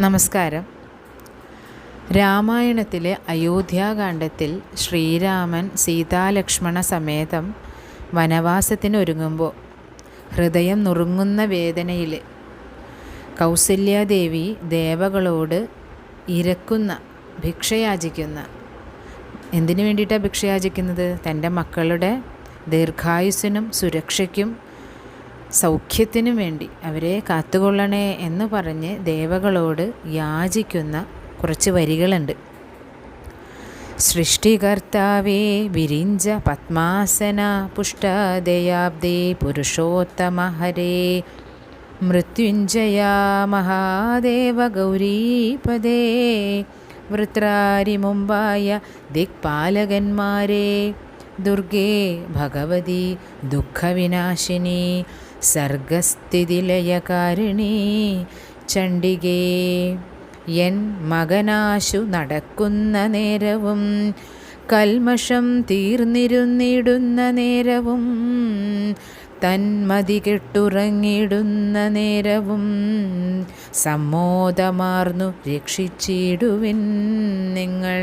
നമസ്കാരം. രാമായണത്തിലെ അയോധ്യാകാന്ഡത്തിൽ ശ്രീരാമൻ സീതാലക്ഷ്മണ സമേതം വനവാസത്തിനൊരുങ്ങുമ്പോൾ ഹൃദയം നുറുങ്ങുന്ന വേദനയിൽ കൗസല്യാദേവി ദേവകളോട് ഭിക്ഷയാചിക്കുന്ന എന്തിനു വേണ്ടിയിട്ടാണ് ഭിക്ഷയാചിക്കുന്നത്? തൻ്റെ മക്കളുടെ ദീർഘായുസ്സിനും സുരക്ഷയ്ക്കും സൗഖ്യത്തിനും വേണ്ടി അവരെ കാത്തുകൊള്ളണേ എന്ന് പറഞ്ഞ് ദേവകളോട് യാചിക്കുന്ന കുറച്ച് വരികളുണ്ട്. സൃഷ്ടികർത്താവേ വിരിഞ്ച പത്മാസന പുഷ്ടദയാബ്ദേ പുരുഷോത്തമ ഹരേ മൃത്യുഞ്ജയ മഹാദേവ ഗൗരീപദേ വൃത്രാരി മുമ്പായ ദിക്പാലകന്മാരെ ദുർഗേ ഭഗവതി ദുഃഖവിനാശിനി സർഗസ്ഥിതിലയകാരിണി ചണ്ഡികേ എൻ മകനാശു നടക്കുന്ന നേരവും കൽമഷം തീർന്നിരുന്നിടുന്ന നേരവും തന്മതി കെട്ടുറങ്ങിടുന്ന നേരവും സമ്മോദമാർന്നു രക്ഷിച്ചിടുവിൻ നിങ്ങൾ.